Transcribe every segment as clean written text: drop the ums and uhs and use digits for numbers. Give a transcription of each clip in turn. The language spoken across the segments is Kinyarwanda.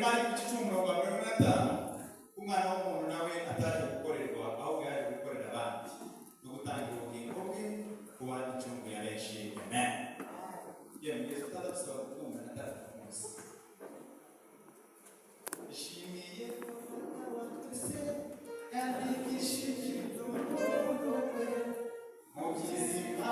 mari kuchumura kwa Jonathan umwana w'umuntu nawe ataje gukorerwa aho yaje gukorera abandi no gutanga ubugingo bwe kuba icungu ya benshi. Amen. Yewe tutadasaba kumva natatamuzi ishimiye watuse kandi kishije urukundo rwe mu byizima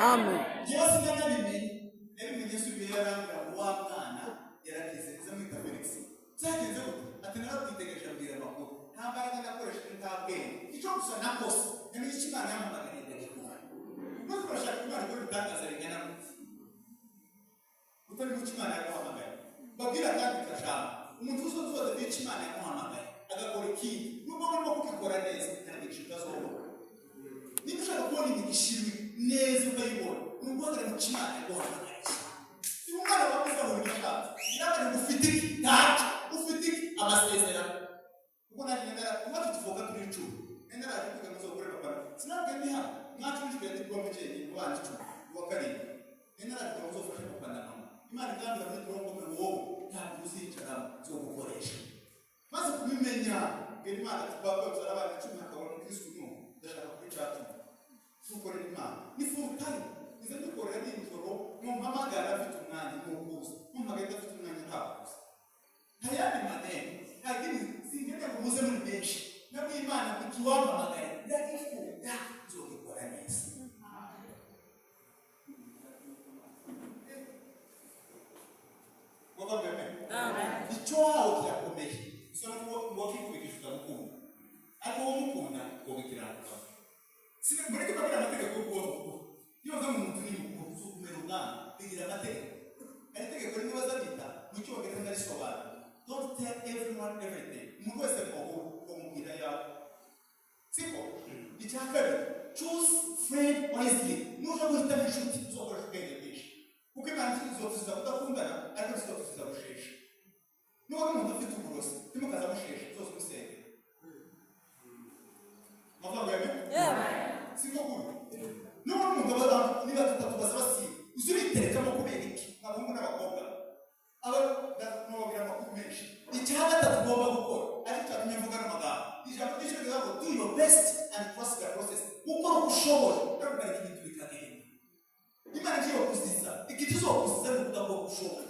Amen. Umwana wa Musa mu bishaka, yabari ufite iki? Ufite iki? Amasezerano kuko nanjye ngendera kuba tuvuga kuri 10 ngendera ari kwiga muzo gukorera papa sinabwe ndi hano mwacu nje ndi kwa mukeye kubana 10 wa karindwi ngendera ari muzo gufasha papa na mama imana kandi muri turongo mu wowe ntabwo uzicara zo gukoresha maze kubimenya ngeri imana tubako zarabana 10 akabona Kristo no ndashaka kubicatu tukorera imana ni full time izo dukorera n'ijoro mu mpamagara afite umwanya n'ukuza mpamagara afite umwanya ntakuza hayani manene hagini singene muze muri benshi nabwo imana kukiwamamagara ndagikunda zogikora neza amen icyo wawe kirakomeye usaba ngo wakikubikishwa mukunda ariko wo mukunda wobikiranuka sine mureke babira amategeko y'ubwoko yoza mu muntu ni mukuru zo kumera umwana bigira amategeko ari tegeko nibaza bita mu cyongereza ndarisobanura don't tell everyone everything umuntu wese kumubwira yawe siko icyakabiri choose friend wisely nuja guhitamo inshuti uzokoresha ubwenge bwinshi kuko imana izotuziza kudakundana ariko izotuziza gushesha nuba umuntu ufite uburozi timukaza mushesha zose musenge mavuga yawe siko kuri nuba umuntu abaza niba tutatu bazabasi uzubiterekamo kubera iki abahungu n'abakobwa aba n'ababwira amakuru menshi icyaba tugomba gukora ariko cyane mvuga n'amagambo ijambo ry'Imana ngo do your best and trust the process ukora ushoboye kandi ibintu bikagenda imana igiye kuziza ikizo kuziza no kudakora ushoboye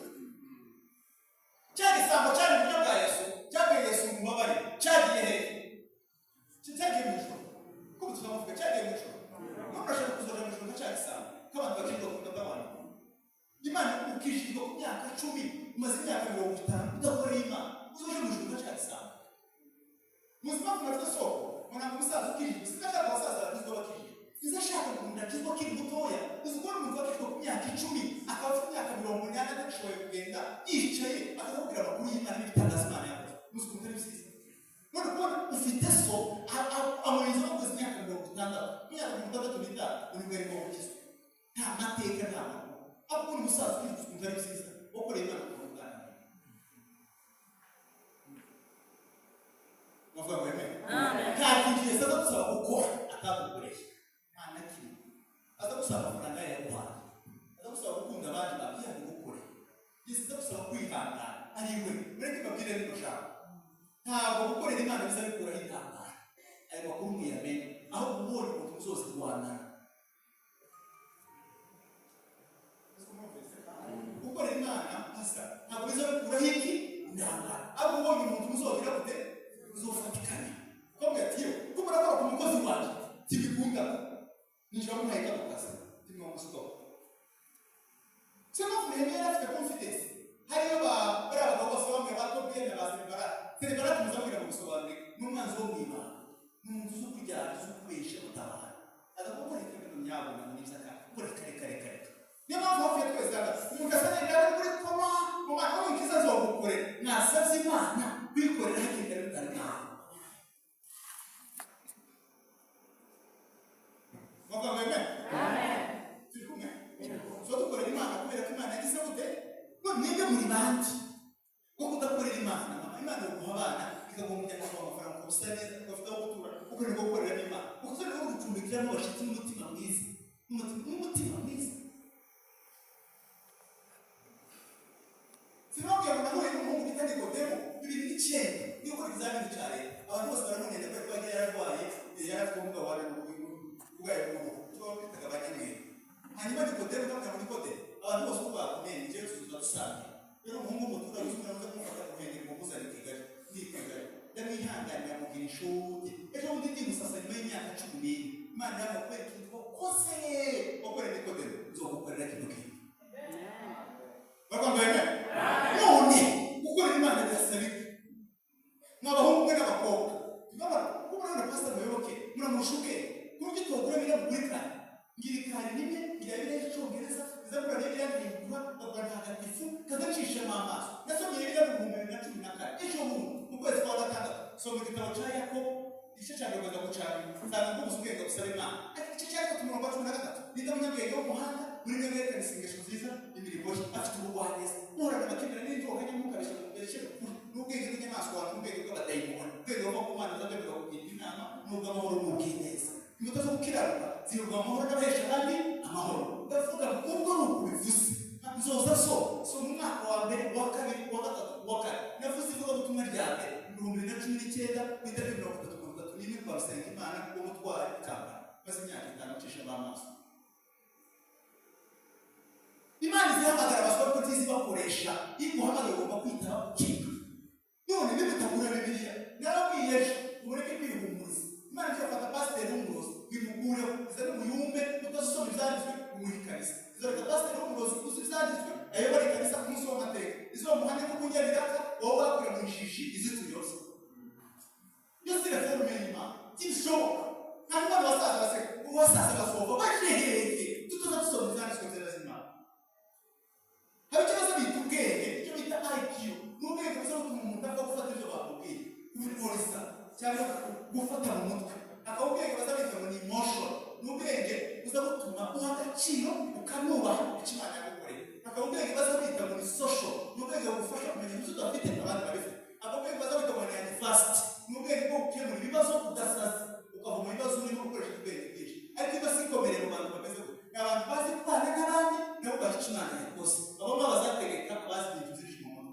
cyane sambo cyane mu bwa Yesu cyabaye Yesu mu mabari cyagiye he cyagiye mu ijuru kuko tunavuga cyagiye mu ijuru nubashaka kuzoja mu ijuru cyane sambo kabantu bakindo kunda abantu imana ukishirwa ku myaka 10 umaze imyaka 50 udakora imana uzoje mu ijuru cyane sambo muzima kuna soko mwana musaza ukiri sinashaka abasaza bazwa bakiri sinashaka kunda kizo kiri mutoya uzikora umuntu wakishwa ku myaka 10 akaba afite imyaka 80 adashoboye kugenda yicaye akakubwira amakuru y'imana n'ibitangaza imana yawe muzikunda n'ibisiza none kubona ufite so amurizo no kuzi imyaka 60 imyaka 60 bita unigari mu bukizo nta mateka nta makuru abwo umusaza ukiri muzikunda n'ibisiza okore imana amen kandi Yesu azagusaba gukora atagukoresha nta na kimwe azagusaba amafaranga yaguhaye azagusaba gukunda abandi babwiye gukora Yesu azagusaba kwihangana ariwe mureke babwire niko shaka ntabwo gukorera imana biza bikura hitangara ayo makuru muyamenye aho ubonye umuntu zose rwanda gukorera imana asa ntabwo biza bikura hiki ndangara aho ubonye umuntu uzogira gute uzofatikanya komwe tiyo kumara ko umukozi wanje tibikunda ninjira mu ntayika kukaza timwe mu stop sema mwenye afite confidence hariyo bara abagabo bamwe batobye na bazibara serebara tuzamira gusobanura n'umwanzi wo mwima n'umuntu zo kujyana zo kubesha utabana agakora ikintu nyabo na munizaka kore kare niyo mpamvu hafi ya twese aba umuntu asana ndawe kuri koma mu bantu b'inkiza zo gukore nasabye imana bikorera hakiri bitanga amen turikumwe so dukorera imana kubera ko imana yagize gute no niga muri bandi ko kudakorera imana imana yo guha abana ikagomba amafaranga ku busane bafite aho gutura uko ni gukorera imana uko ni gucumbikira mu bashitsi n'umutima mwiza n'umutima mwiza sinabwiye ngo nahuye n'umuhungu bita Nikodemo 2009 niyo kuri bizamini cyane abantu bose baramunenda ko yagiye yararwaye yarafite umugabo wari ugaye mu tukabanye hanyuma Nikodemo kandi Nikodemo abantu bose bakomeye nje tuzadusange rero umuhungu mutura yuzuna no kumufata kuhengera mu kuzana Kigali n'Kigali ndamwihanganira mugira inshuti ejo bundi ndi musasa nyuma y'imyaka 10 imana yamukwera ikintu kose okorera Nikodemo uzogukorera kino kintu bakwambaye none gukorera imana birasabika n'abahungu mwe n'abakobwa tubabara kubona pastor muyoboke muramushuke kuko tugura bira mukurikana ngirikane nimwe ngirabire cyongereza izakura n'ibya ndingwa bagantagatifu kadacisha mama nasomye ibya mu 2014 ejo mu kwezi kwa gatandatu so mu gitabo cya Yakobo igice cya mbere gucana nsanga ngo ubwenge gusaba imana igice cya 13 bita munyabwenge wo muhanda muri ngerekana isengesho nziza imirimo afite ubugwaneza uhora n'abakirana n'inzoga nyamukabisha mu mbere n'ubwenge bw'inyamaswa n'ubwenge bw'abadayimoni ubwenge buva ku Mana buzabwira kugira inama n'ubw'amahoro n'ubw'ineza imbuto zo gukiranuka zirwa amahoro n'abahesha abandi amahoro ndavuga ubwo ni ukubivuze nzoza so mu mwaka wa mbere wa kabiri wa gatatu wa kane navuze ivugabutumwa rya mbere 2019 ku itariki 31 kwa Rusenga Imana wo mutwara ikamba maze imyaka 5 cisha bamaso Imana izihamagara abaswa ko tizi bakoresha iguhamagara ugomba kwitaba ukinga none nibitabura Bibiliya narabwiye ureke kwihumuriza Imana ifata pasiteri w'umurozi bimukureho izari umuyumbe utazusoma ibyanditswe umuhikanisa izareka pasiteri w'umurozi gusa ibyanditswe ayobora ikanisa ku munsi w'amateka izo muhane ko kunyariraka wowe wakura mu ishishi izituyose yose reforme y'Imana kibishoboka kandi abantu basaza basohoka basheheke tutoza dusoma ibyanditswe by'Imana hari ikibazo bita ubwenge icyo bita IQ n'ubwenge bushobora gutuma umuntu apfa gufata ibyo bakubwiye kubipolisa cyangwa gufata mu mutwe akaba ubwenge bazabita ngo ni emotion n'ubwenge buza gutuma uha agaciro ukanubaha icyo Imana yagukoreye akaba ubwenge bazabita ngo ni social n'ubwenge bugufasha kumenya ibyo udafite abandi babifite akaba ubwenge bazabita ngo ni advanced n'ubwenge bwo gukemura ibibazo udasaza ukava mu bibazo urimo gukoresha ubwenge bwinshi ariko iba sikomere mu bantu bameze gutya ni abantu bazi kubana n'abandi nabo bahica Imana rwose abo ngabo bazategeka abazi ibintu byinshi mu muntu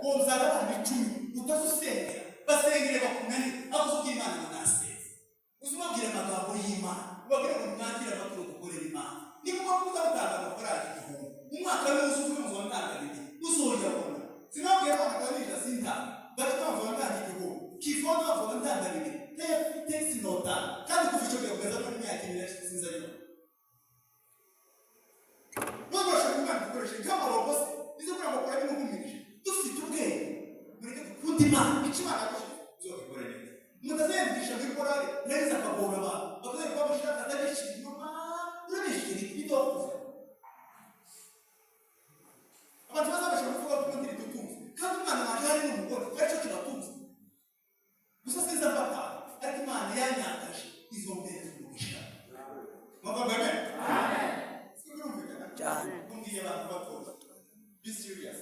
uzaba abantu 10 utazusengera basengere bakunani abuzuka Imana munaseze uzumabwira amagambo y'Imana ubabwira ngo mwakira amakuru gukorera Imana niba mukuza gutanga amafaranga igihumbi umwaka wose uzuze wantanga bibi uzorya bona sinabwira abantu kanija sinta batwa vantanga igihumbi kivona vantanga bibi tefite sinota kandi kuficho kugeza no myaka ibiri sinzarimo Mugosha kumana gukoresha kama robose nizo kuri amakuru ari mukumirije dufite ubwenge mureke gukunda Imana ikimana uzobikorera mutazendisha bikorare neza akagora abantu bakaze kwa mushaka atagishira inyuma urabishira ibidokuza abantu bazabasha kuvuga ko ndi dutuze kandi Imana naje hari n'umugore ariko kiratunze gusa sinza papa ariko Imana yanyakaje izo mbere z'umugisha mababebe amen cyane kumbwiye abantu bakoze be serious